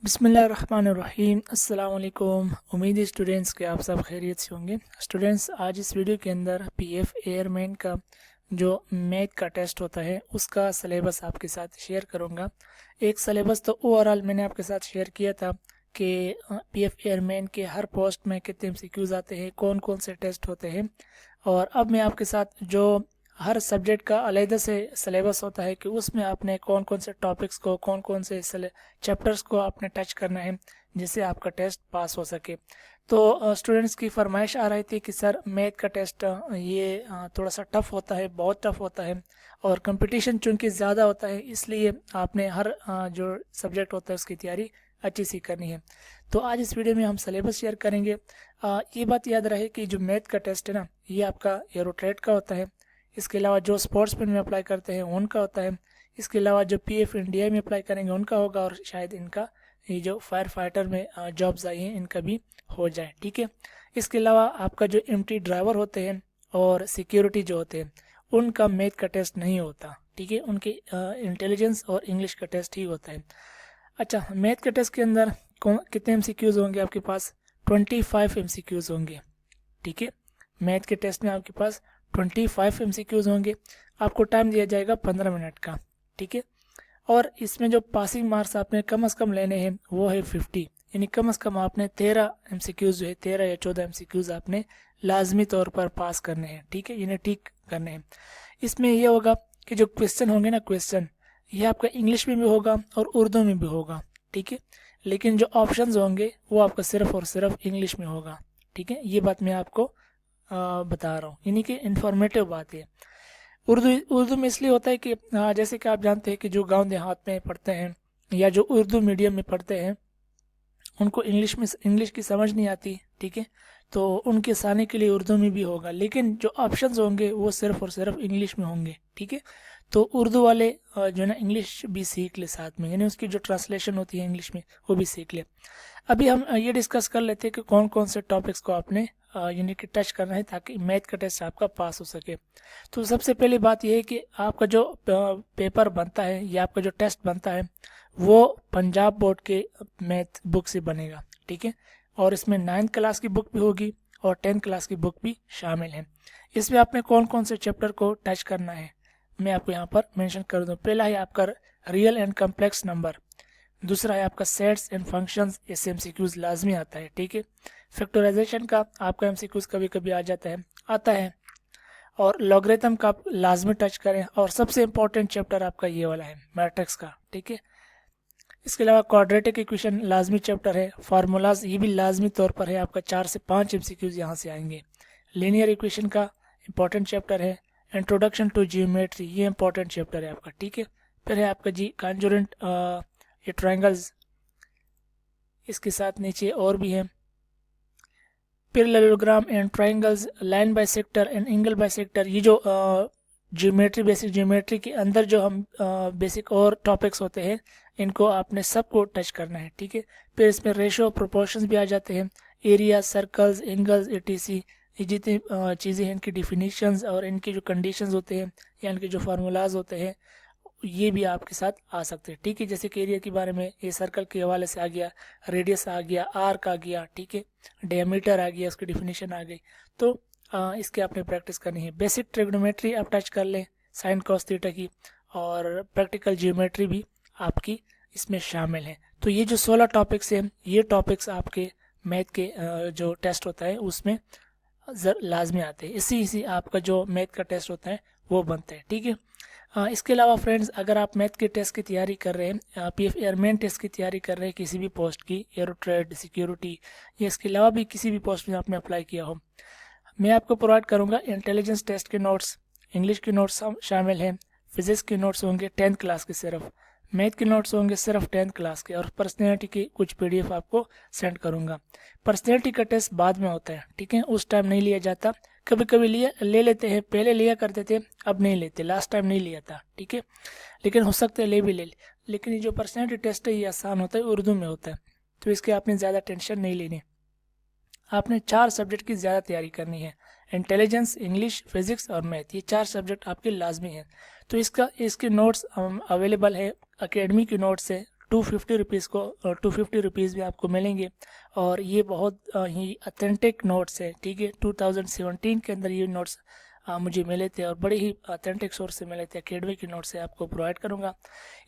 बिस्मिल्लाहिर्रहमानिर्रहीम। अस्सलाम वालेकुम। उम्मीद है स्टूडेंट्स के आप सब खैरियत से होंगे। स्टूडेंट्स, आज इस वीडियो के अंदर पीएफ एयरमैन का जो मैथ का टेस्ट होता है उसका सिलेबस आपके साथ शेयर करूंगा। एक सिलेबस तो ओवरऑल मैंने आपके साथ शेयर किया था कि पीएफ एयरमैन के हर पोस्ट में कितने एमसीक्यूज आते हैं, कौन कौन से टेस्ट होते हैं। और अब मैं आपके साथ जो हर सब्जेक्ट का अलहदा से सिलेबस होता है कि उसमें आपने कौन कौन से टॉपिक्स को, कौन कौन से चैप्टर्स को आपने टच करना है जिससे आपका टेस्ट पास हो सके। तो स्टूडेंट्स की फरमाइश आ रही थी कि सर मैथ का टेस्ट ये थोड़ा सा टफ होता है, बहुत टफ होता है और कंपटीशन चूँकि ज़्यादा होता है, इसलिए आपने हर जो सब्जेक्ट होता है उसकी तैयारी अच्छी सी करनी है। तो आज इस वीडियो में हम सिलेबस शेयर करेंगे। ये बात याद रहे कि जो मैथ का टेस्ट है ना, ये आपका एयरोट्रेड का होता है। इसके अलावा जो स्पोर्ट्समैन में अप्लाई करते हैं उनका होता है। इसके अलावा जो पीएफ इंडिया में अप्लाई करेंगे उनका होगा, और शायद इनका ये जो फायर फाइटर में जॉब्स आई हैं इनका भी हो जाए। ठीक है। इसके अलावा आपका जो एमटी ड्राइवर होते हैं और सिक्योरिटी जो होते हैं उनका मैथ का टेस्ट नहीं होता। ठीक है, उनके इंटेलिजेंस और इंग्लिश का टेस्ट ही होता है। अच्छा, मैथ के टेस्ट के अंदर कितने एमसीक्यूज होंगे आपके पास? 25 एमसीक्यूज होंगे। ठीक है, मैथ के टेस्ट में आपके पास 25 एमसीक्यूज होंगे। आपको टाइम दिया जाएगा 15 मिनट का। ठीक है, और इसमें जो पासिंग मार्क्स आपने कम से कम लेने हैं वो है 50, यानी कम से कम आपने 13 एमसीक्यूज जो है, 13 या 14 एमसीक्यूज आपने लाजमी तौर पर पास करने हैं। ठीक है, इन्हें ठीक करने हैं। इसमें यह होगा कि जो क्वेश्चन होंगे ना, क्वेश्चन ये आपका इंग्लिश में भी होगा और उर्दू में भी होगा। ठीक है, लेकिन जो ऑप्शंस होंगे वो आपका सिर्फ और सिर्फ इंग्लिश में होगा। ठीक है, ये बात मैं आपको बता रहा हूँ, यानी कि इंफॉर्मेटिव बात है। उर्दू में इसलिए होता है कि जैसे कि आप जानते हैं कि जो गांव देहात में पढ़ते हैं या जो उर्दू मीडियम में पढ़ते हैं उनको इंग्लिश की समझ नहीं आती। ठीक है, तो उनके आसानी के लिए उर्दू में भी होगा, लेकिन जो ऑप्शंस होंगे वो सिर्फ और सिर्फ इंग्लिश में होंगे। ठीक है, तो उर्दू वाले जो है ना इंग्लिश भी सीख ले साथ में, यानी उसकी जो ट्रांसलेशन होती है इंग्लिश में वो भी सीख ले। अभी हम ये डिस्कस कर लेते हैं कि कौन कौन से टॉपिक्स को आपने यानी कि टच करना है ताकि मैथ का टेस्ट आपका पास हो सके। तो सबसे पहली बात यह है कि आपका जो पेपर बनता है या आपका जो टेस्ट बनता है वो पंजाब बोर्ड के मैथ बुक से बनेगा। ठीक है, और इसमें 9th क्लास की बुक भी होगी और 10th क्लास की बुक भी शामिल है। इसमें आपने कौन कौन से चैप्टर को टच करना है मैं आपको यहाँ पर मेंशन कर दूँ। पहला है आपका रियल एंड कम्प्लेक्स नंबर, दूसरा है आपका सेट्स एंड फंक्शंस, इससे एमसीक्यूज लाजमी आता है। ठीक है, फैक्टराइजेशन का आपका एमसीक्यूज कभी कभी आता है और लॉगरिथम का आप लाजमी टच करें, और सबसे इंपॉर्टेंट चैप्टर आपका ये वाला है मैट्रिक्स का। ठीक है, इसके अलावा क्वाड्रेटिक इक्वेशन लाजमी चैप्टर है, फार्मूलाज ये भी लाजमी तौर पर है, आपका 4 से 5 एमसीक्यूज यहाँ से आएंगे। लीनियर इक्वेशन का इंपॉर्टेंट चैप्टर है, इंट्रोडक्शन टू जियोमेट्री ये इंपॉर्टेंट चैप्टर है आपका। ठीक है, फिर है आपका जी कॉन्जुरेंट ये ट्रायंगल्स, इसके साथ नीचे और भी हैं parallelogram and triangles, line bisector and angle bisector. ये जो ज्योमेट्री, बेसिक ज्योमेट्री के अंदर जो हम बेसिक और टॉपिक्स होते हैं इनको आपने सबको टच करना है। ठीक है, फिर इसमें रेशियो प्रोपोर्शंस भी आ जाते हैं, एरिया, सर्कल्स, एंगल्स, एटीसी, ये जितनी चीज़ें हैं इनकी डिफिनीशंस और इनके जो कंडीशंस होते हैं या इनके जो फार्मूलाज होते हैं ये भी आपके साथ आ सकते हैं। ठीक है, जैसे कि एरिया के बारे में ये सर्कल के हवाले से आ गया, रेडियस आ गया, आर्क आ गया। ठीक है, डायमीटर आ गया, उसकी डिफिनीशन आ गई। तो इसके आपने प्रैक्टिस करनी है। बेसिक ट्रिग्नोमेट्री आप टच कर लें, साइन कॉस थीटा की, और प्रैक्टिकल जियोमेट्री भी आपकी इसमें शामिल है। तो ये जो 16 टॉपिक्स हैं ये टॉपिक्स आपके मैथ के जो टेस्ट होता है उसमें लाजमी आते हैं। इसी आपका जो मैथ का टेस्ट होता है वो बनता है। ठीक है, इसके अलावा फ्रेंड्स, अगर आप मैथ के टेस्ट की तैयारी कर रहे हैं, पीएफ एयरमैन टेस्ट की तैयारी कर रहे हैं किसी भी पोस्ट की, एयरोट्रेड, सिक्योरिटी या इसके अलावा भी किसी भी पोस्ट में आपने अप्लाई किया हो, मैं आपको प्रोवाइड करूंगा इंटेलिजेंस टेस्ट के नोट्स, इंग्लिश के नोट्स शामिल हैं, फिजिक्स के नोट्स होंगे 10th क्लास के सिर्फ, मैथ के नोट्स होंगे सिर्फ 10th क्लास के, और पर्सनैलिटी के कुछ पीडीएफ आपको सेंड करूंगा। पर्सनैलिटी का टेस्ट बाद में होता है। ठीक है, उस टाइम नहीं लिया जाता, कभी कभी ले लेते हैं, पहले लिया करते थे अब नहीं लेते, लास्ट टाइम नहीं लिया था। ठीक है, लेकिन हो सकता है ले भी ले, लेकिन ये जो पर्सनैलिटी टेस्ट है ये आसान होता है, उर्दू में होता है, तो इसके आपने ज़्यादा टेंशन नहीं लेनी। आपने 4 सब्जेक्ट की ज़्यादा तैयारी करनी है, इंटेलिजेंस, इंग्लिश, फिजिक्स और मैथ, ये 4 सब्जेक्ट आपके लाजमी हैं। तो इसके नोट्स अवेलेबल है, अकेडमी के नोट्स है, 250 रुपीज़ को 250 रुपीज़ भी आपको मिलेंगे। और ये बहुत ही अथेंटिक नोट्स है, ठीक है। 2017 के अंदर ये नोट्स मुझे मिले थे और बड़े ही अथेंटिक सोर्स से मिले थे। अकेडमी के नोट्स से आपको प्रोवाइड करूँगा।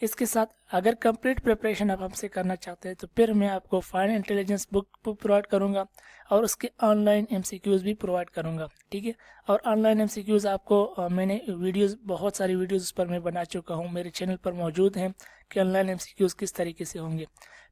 इसके साथ अगर कंप्लीट प्रिपरेशन आप हमसे करना चाहते हैं तो फिर मैं आपको फाइनल इंटेलिजेंस बुक प्रोवाइड करूँगा और उसके ऑनलाइन MCQs भी प्रोवाइड करूँगा, ठीक है। और ऑनलाइन MCQs आपको मैंने बहुत सारी वीडियोज़ उस पर मैं बना चुका हूँ, मेरे चैनल पर मौजूद हैं कि ऑनलाइन MCQs किस तरीके से होंगे।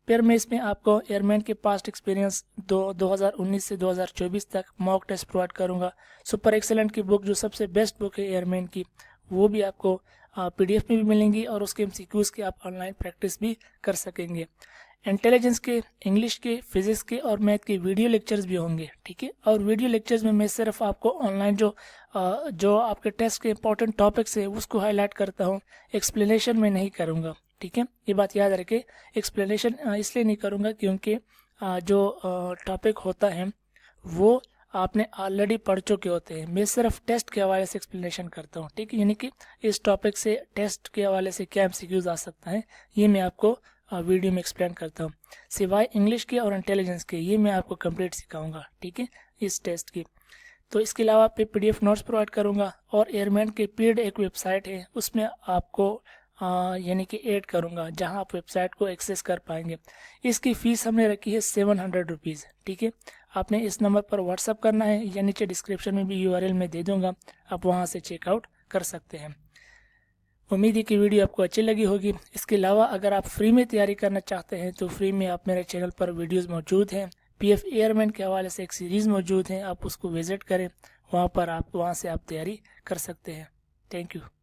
फिर मैं इसमें आपको एयरमैन के पास्ट एक्सपीरियंस 2019 से 2024 तक मॉक टेस्ट प्रोवाइड करूंगा। सुपर एक्सेलेंट की बुक जो सबसे बेस्ट बुक है एयरमैन की, वो भी आपको PDF में भी मिलेंगी और उसके MCQs की आप ऑनलाइन प्रैक्टिस भी कर सकेंगे। इंटेलिजेंस के, इंग्लिश के, फिजिक्स के और मैथ के वीडियो लेक्चर्स भी होंगे, ठीक है। और वीडियो लेक्चर्स में मैं सिर्फ आपको ऑनलाइन जो आपके टेस्ट के इंपॉर्टेंट टॉपिक्स है उसको हाईलाइट करता हूँ, एक्सप्लेनेशन में नहीं करूँगा, ठीक है। ये बात याद रखें, एक्सप्लेनेशन इसलिए नहीं करूँगा क्योंकि जो टॉपिक होता है वो आपने ऑलरेडी पढ़ चुके होते हैं। मैं सिर्फ टेस्ट के हवाले से एक्सप्लेनेशन करता हूँ, ठीक है। यानी कि इस टॉपिक से टेस्ट के हवाले से क्या MCQs आ सकता है ये मैं आपको वीडियो में एक्सप्लेन करता हूँ। सिवाय इंग्लिश के और इंटेलिजेंस के, ये मैं आपको कंप्लीट सिखाऊंगा, ठीक है, इस टेस्ट की। तो इसके अलावा पे PDF नोट्स प्रोवाइड करूँगा और एयरमैन के पेड एक वेबसाइट है उसमें आपको यानी कि ऐड करूँगा जहां आप वेबसाइट को एक्सेस कर पाएंगे। इसकी फ़ीस हमने रखी है 700 रुपीज़, ठीक है। आपने इस नंबर पर व्हाट्सअप करना है या नीचे डिस्क्रिप्शन में भी URL में दे दूंगा, आप वहां से चेकआउट कर सकते हैं। उम्मीद है कि वीडियो आपको अच्छी लगी होगी। इसके अलावा अगर आप फ्री में तैयारी करना चाहते हैं तो फ्री में आप मेरे चैनल पर वीडियोज़ मौजूद हैं। PF एयरमैन के हवाले से एक सीरीज़ मौजूद है, आप उसको विज़िट करें, वहाँ से आप तैयारी कर सकते हैं। Thank you.